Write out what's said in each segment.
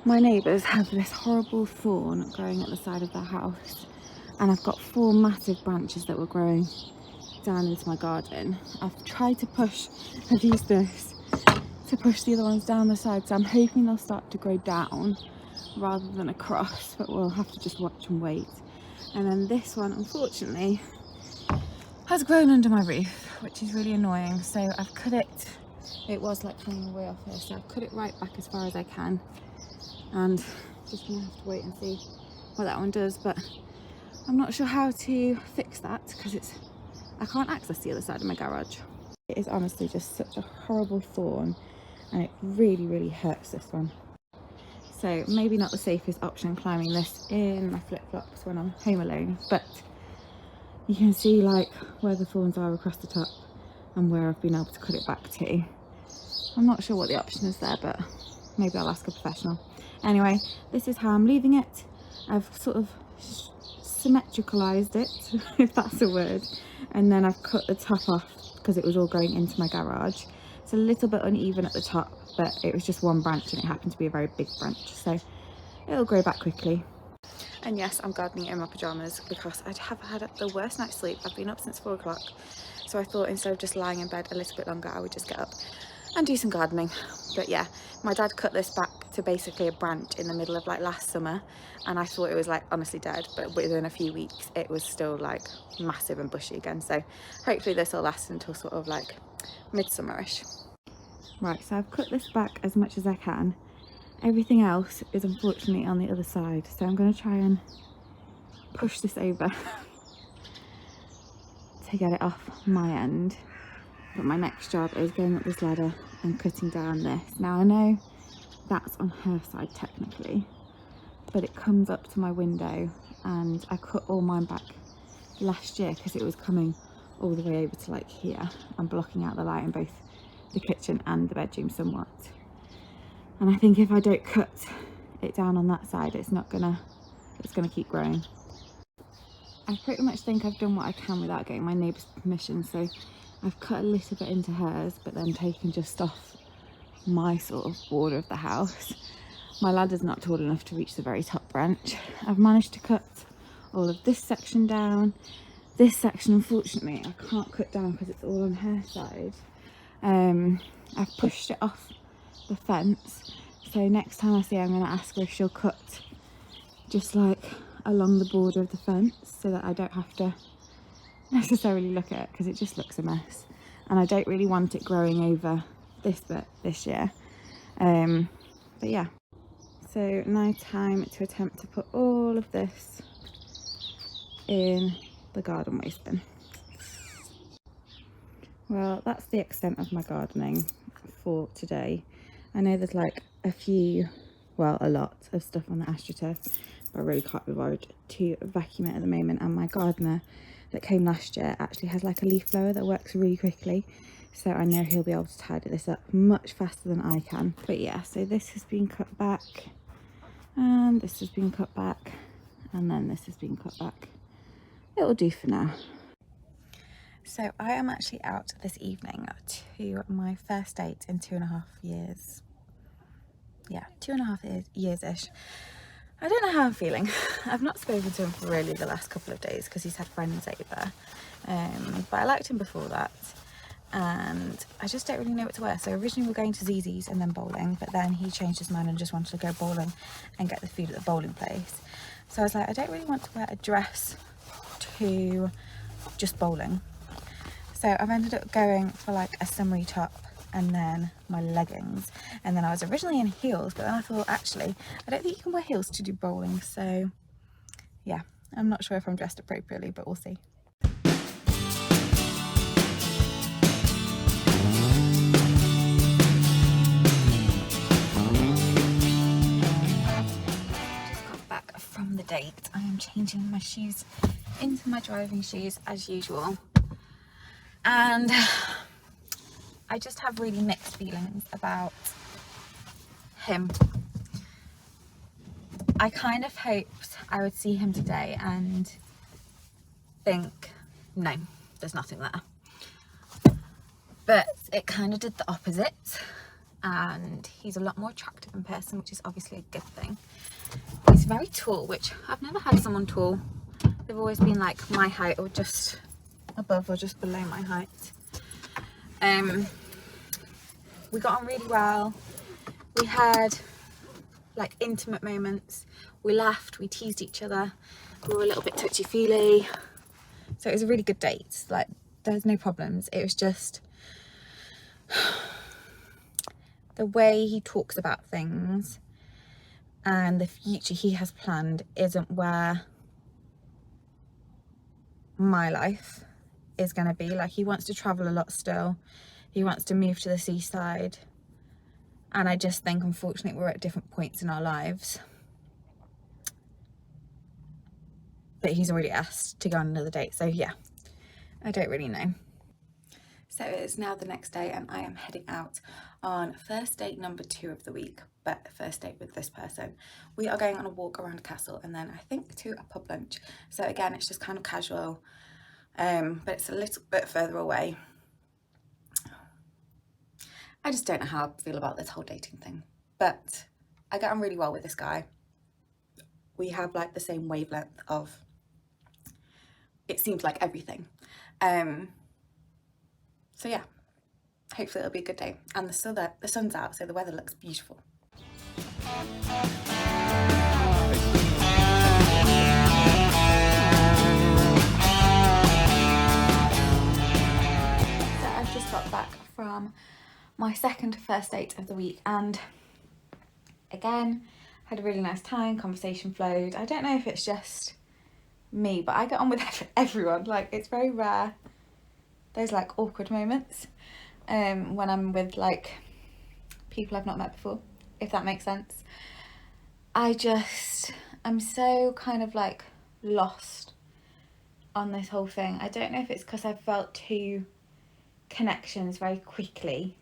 My neighbours have this horrible thorn growing at the side of their house, and I've got 4 massive branches that were growing down into my garden. I've tried to push, I've used this to push the other ones down the side, so I'm hoping they'll start to grow down rather than across, but we'll have to just watch and wait. And then this one, unfortunately, has grown under my roof, which is really annoying. So I've cut it was like coming way off here, so I've cut it right back as far as I can, and just gonna have to wait and see what that one does. But I'm not sure how to fix that because I can't access the other side of my garage. It is honestly just such a horrible thorn, and it really hurts this one. So maybe not the safest option climbing this in my flip-flops when I'm home alone, but you can see like where the thorns are across the top and where I've been able to cut it back to. I'm not sure what the option is there, but maybe I'll ask a professional. Anyway, this is how I'm leaving it. I've sort of symmetricalized it, if that's a word, and then I've cut the top off because it was all going into my garage. It's a little bit uneven at the top, but it was just one branch and it happened to be a very big branch, so it'll grow back quickly. And yes, I'm gardening in my pyjamas because I have had the worst night's sleep. I've been up since 4 o'clock, so I thought instead of just lying in bed a little bit longer, I would just get up and do some gardening. But yeah, my dad cut this back to basically a branch in the middle of like last summer, and I thought it was like honestly dead, but within a few weeks it was still like massive and bushy again. So hopefully this will last until sort of like midsummerish. Right, so I've cut this back as much as I can. Everything else is unfortunately on the other side, so I'm going to try and push this over to get it off my end. But my next job is going up this ladder and cutting down this. Now I know that's on her side technically, but it comes up to my window, and I cut all mine back last year because it was coming all the way over to like here and blocking out the light in both the kitchen and the bedroom somewhat. And I think if I don't cut it down on that side, it's gonna keep growing. I pretty much think I've done what I can without getting my neighbour's permission, so I've cut a little bit into hers, but then taken just off my sort of border of the house. My ladder's not tall enough to reach the very top branch. I've managed to cut all of this section down. This section, unfortunately, I can't cut down because it's all on her side. I've pushed it off the fence, so next time I see her, I'm going to ask her if she'll cut just like along the border of the fence so that I don't have to necessarily look at it, because it just looks a mess and I don't really want it growing over this bit this year. But yeah, so now time to attempt to put all of this in the garden waste bin. Well, that's the extent of my gardening for today. I know there's like a lot of stuff on the astroturf, but I really can't be bothered to vacuum it at the moment. And my gardener that came last year actually has like a leaf blower that works really quickly, so I know he'll be able to tidy this up much faster than I can. But yeah, so this has been cut back, and this has been cut back, and then this has been cut back. It'll do for now. So I am actually out this evening to my first date in 2.5 years. Yeah, 2.5 years-ish. I don't know how I'm feeling. I've not spoken to him for really the last couple of days because he's had friends over. But I liked him before that, and I just don't really know what to wear. So originally we were going to Zzz's and then bowling, but then he changed his mind and just wanted to go bowling and get the food at the bowling place. So I was like, I don't really want to wear a dress to just bowling. So I've ended up going for like a summery top and then my leggings, and then I was originally in heels, but then I thought actually I don't think you can wear heels to do bowling. So yeah, I'm not sure if I'm dressed appropriately, but we'll see. Just got back from the date. I am changing my shoes into my driving shoes as usual, and I just have really mixed feelings about him. I kind of hoped I would see him today and think, no, there's nothing there. But it kind of did the opposite. and he's a lot more attractive in person, which is obviously a good thing. He's very tall, which I've never had someone tall. They've always been like my height or just above or just below my height. We got on really well. We had like intimate moments. We laughed, we teased each other. We were a little bit touchy-feely. So it was a really good date. Like, there's no problems. It was just the way he talks about things and the future he has planned isn't where my life is going to be. Like, he wants to travel a lot still. He wants to move to the seaside. And I just think, unfortunately, we're at different points in our lives. But he's already asked to go on another date. So yeah, I don't really know. So it is now the next day and I am heading out on first date number 2 of the week, but first date with this person. We are going on a walk around a castle and then I think to a pub lunch. So again, it's just kind of casual, but it's a little bit further away. I just don't know how I feel about this whole dating thing, but I get on really well with this guy. We have like the same wavelength of, it seems like everything. So yeah, hopefully it'll be a good day. And the sun's out, so the weather looks beautiful. So I've just got back from my second first date of the week and again, had a really nice time, conversation flowed. I don't know if it's just me, but I get on with everyone. Like, it's very rare there's like awkward moments when I'm with like people I've not met before, if that makes sense. I'm so kind of like lost on this whole thing. I don't know if it's because I've felt 2 connections very quickly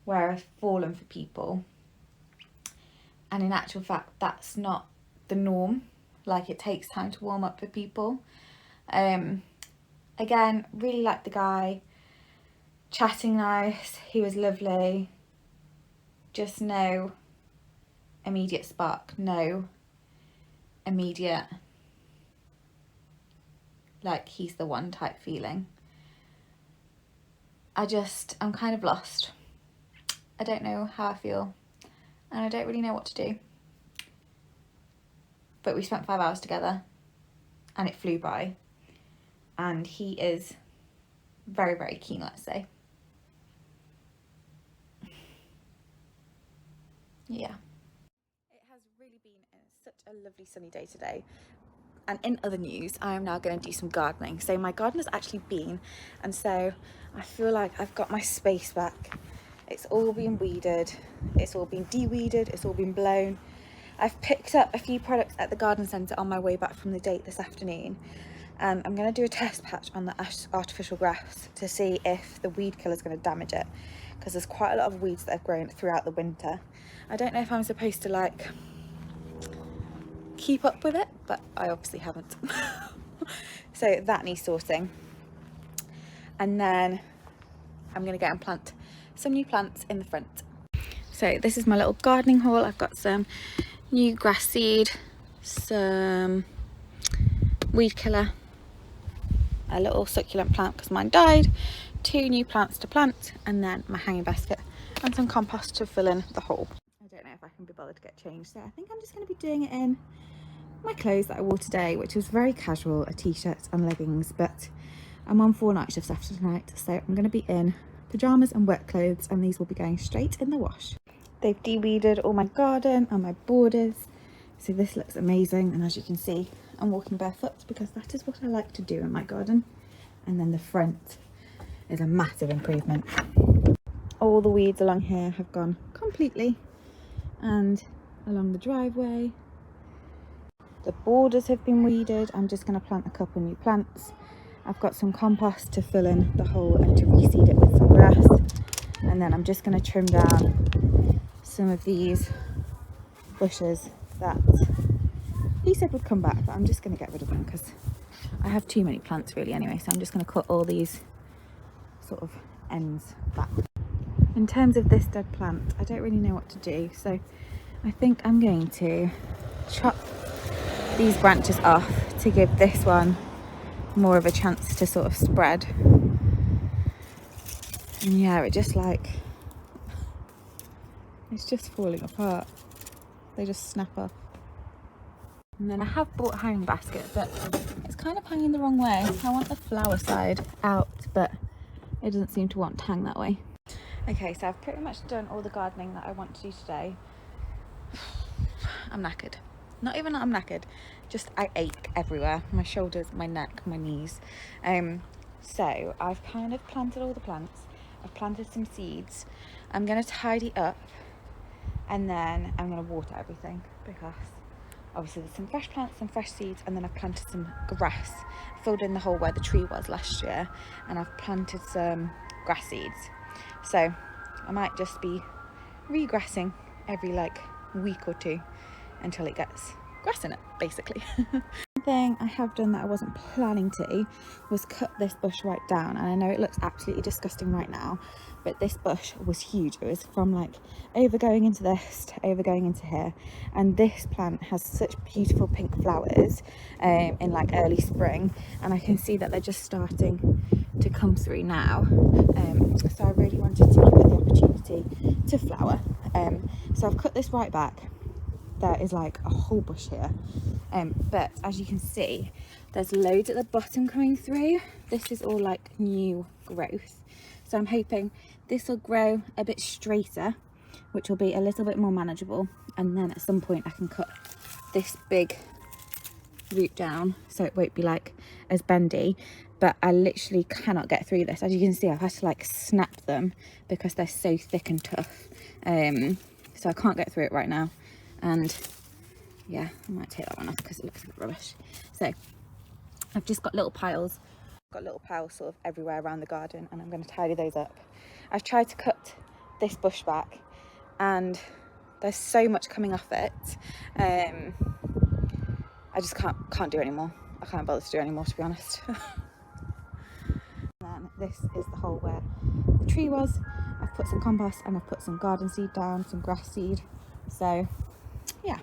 where I've fallen for people, and in actual fact that's not the norm. Like, it takes time to warm up for people. Again, really liked the guy, chatting nice, he was lovely, just no immediate spark, no immediate like he's the one type feeling. I'm kind of lost. I don't know how I feel and I don't really know what to do. But we spent 5 hours together and it flew by. And he is very, very keen, let's say. Yeah. It has really been such a lovely sunny day today. And in other news, I am now going to do some gardening. So my garden has actually been, and so I feel like I've got my space back. It's all been weeded, it's all been de-weeded, it's all been blown. I've picked up a few products at the garden centre on my way back from the date this afternoon. And I'm going to do a test patch on the artificial grass to see if the weed killer is going to damage it, because there's quite a lot of weeds that have grown throughout the winter. I don't know if I'm supposed to like keep up with it, but I obviously haven't. So that needs sorting. And then I'm going to go and plant some new plants in the front. So this is my little gardening haul. I've got some new grass seed, some weed killer, a little succulent plant because mine died, 2 new plants to plant, and then my hanging basket and some compost to fill in the hole. I don't know if I can be bothered to get changed, so I think I'm just going to be doing it in my clothes that I wore today, which was very casual, a t-shirt and leggings, but I'm on 4 night shifts after tonight, so I'm going to be in pyjamas and work clothes, and these will be going straight in the wash. They've de-weeded all my garden and my borders, so this looks amazing. And as you can see, I'm walking barefoot because that is what I like to do in my garden. And then the front is a massive improvement. All the weeds along here have gone completely, and along the driveway the borders have been weeded. I'm just going to plant a couple new plants. I've got some compost to fill in the hole and to reseed it with some grass, and then I'm just going to trim down some of these bushes that he said would come back, but I'm just going to get rid of them because I have too many plants really anyway. So I'm just going to cut all these sort of ends back. in terms of this dead plant, I don't really know what to do, so I think I'm going to chop these branches off to give this one more of a chance to sort of spread. And yeah, it's just falling apart. They just snap off. And then I have bought a hanging basket, but it's kind of hanging the wrong way. I want the flower side out, but it doesn't seem to want to hang that way. Okay, so I've pretty much done all the gardening that I want to do today. I'm knackered. Not even that I'm knackered, just I ache everywhere. My shoulders, my neck, my knees. So I've kind of planted all the plants. I've planted some seeds. I'm going to tidy up and then I'm going to water everything because obviously there's some fresh plants, some fresh seeds, and then I've planted some grass. I filled in the hole where the tree was last year and I've planted some grass seeds. So I might just be regrassing every like week or two until it gets grass in it, basically. One thing I have done that I wasn't planning to was cut this bush right down, and I know it looks absolutely disgusting right now, but this bush was huge. It was from like over going into this to over going into here, and this plant has such beautiful pink flowers in like early spring, and I can see that they're just starting to come through now. So I really wanted to give it the opportunity to flower. So I've cut this right back. There is like a whole bush here, but as you can see, there's loads at the bottom coming through. This is all like new growth, so I'm hoping this will grow a bit straighter, which will be a little bit more manageable, and then at some point I can cut this big root down so it won't be like as bendy. But I literally cannot get through this. As you can see, I've had to like snap them because they're so thick and tough, so I can't get through it right now. And yeah, I might take that one off because it looks like rubbish. So I've just got little piles. Got little piles sort of everywhere around the garden, and I'm going to tidy those up. I've tried to cut this bush back and there's so much coming off it. I just can't do anymore. I can't bother to do anymore, to be honest. And then this is the hole where the tree was. I've put some compost and I've put some garden seed down, some grass seed. So yeah.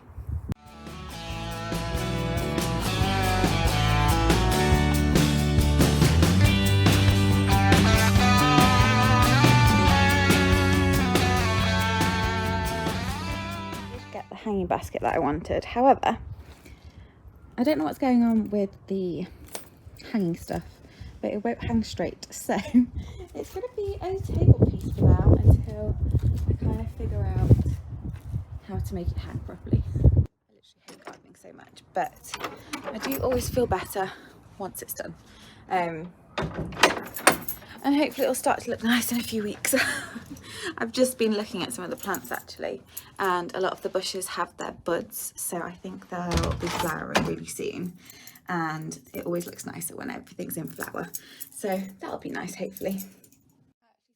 Get the hanging basket that I wanted. However, I don't know what's going on with the hanging stuff, but it won't hang straight. So it's going to be a table piece for now until I kind of figure out how to make it hang properly. I literally hate gardening so much, but I do always feel better once it's done. And hopefully it'll start to look nice in a few weeks. I've just been looking at some of the plants actually, and a lot of the bushes have their buds, so I think they'll be flowering really soon, and it always looks nicer when everything's in flower, so that'll be nice, hopefully. I actually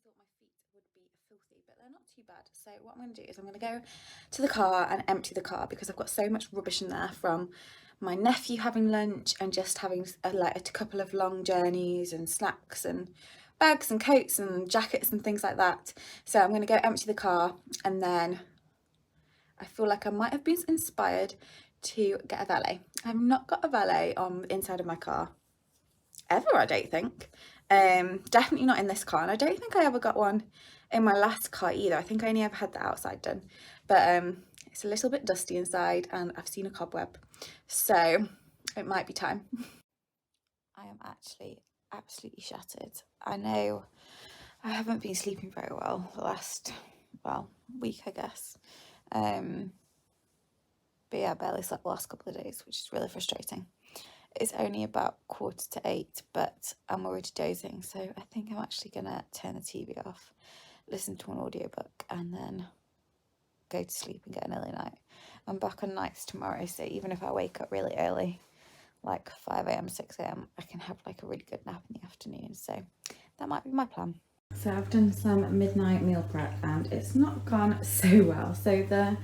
thought my feet would be filthy, but they're not too bad. So what I'm going to do is I'm going to go to the car and empty the car because I've got so much rubbish in there from my nephew having lunch and just having like a couple of long journeys and snacks and bags and coats and jackets and things like that. So I'm going to go empty the car, and then I feel like I might have been inspired to get a valet. I've not got a valet on the inside of my car ever, I don't think. Definitely not in this car, and I don't think I ever got one in my last car either. I think I only ever had the outside done, but it's a little bit dusty inside and I've seen a cobweb, so it might be time. I am actually absolutely shattered. I know I haven't been sleeping very well the last, well, week I guess, but yeah, I barely slept the last couple of days, which is really frustrating. It's only about 7:45, but I'm already dozing, so I think I'm actually gonna turn the TV off, listen to an audiobook, and then go to sleep and get an early night. I'm back on nights tomorrow, so even if I wake up really early, like 5 a.m, 6 a.m, I can have like a really good nap in the afternoon, so that might be my plan. So I've done some midnight meal prep and it's not gone so well. So the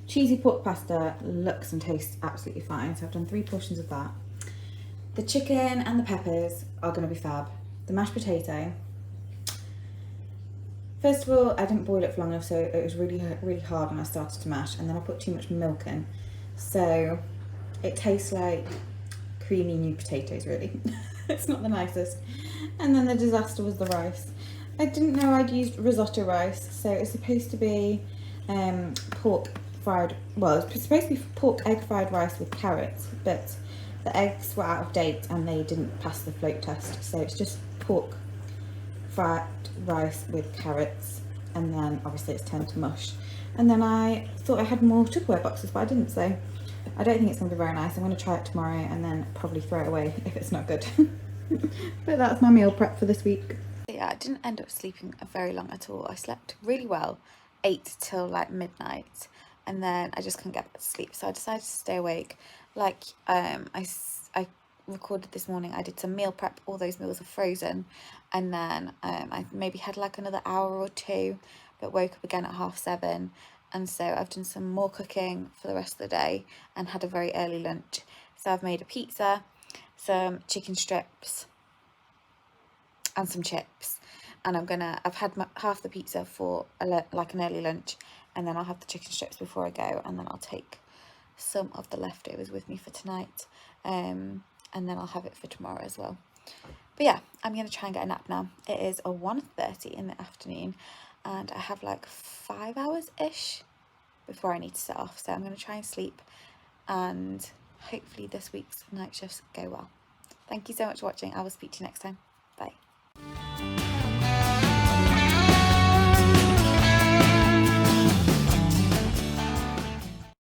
cheesy pork pasta looks and tastes absolutely fine, so I've done 3 portions of that. The chicken and the peppers are going to be fab. The mashed potato, First of all, I didn't boil it for long enough, so it was really hard when I started to mash, and then I put too much milk in, so it tastes like creamy new potatoes, really. It's not the nicest. And then the disaster was the rice. I didn't know I'd used risotto rice, so it's supposed to be pork fried, well, it's supposed to be pork egg fried rice with carrots, but the eggs were out of date and they didn't pass the float test, so it's just pork fried rice with carrots, and then obviously it's turned to mush. And then I thought I had more Tupperware boxes, but I didn't, so I don't think it's going to be very nice. I'm going to try it tomorrow and then probably throw it away if it's not good. But that's my meal prep for this week. Yeah, I didn't end up sleeping very long at all. I slept really well, 8 till like midnight, and then I just couldn't get back to sleep, so I decided to stay awake. Like I recorded this morning, I did some meal prep, all those meals are frozen, and then I maybe had like another hour or two, but woke up again at 7:30, and so I've done some more cooking for the rest of the day and had a very early lunch. So I've made a pizza, some chicken strips and some chips, and I've had half the pizza for like an early lunch, and then I'll have the chicken strips before I go, and then I'll take some of the leftovers with me for tonight, and then I'll have it for tomorrow as well. But yeah, I'm going to try and get a nap now. It is a 1:30 in the afternoon, and I have like 5 hours-ish before I need to set off, so I'm going to try and sleep, and hopefully this week's night shifts go well. Thank you so much for watching. I will speak to you next time. Bye.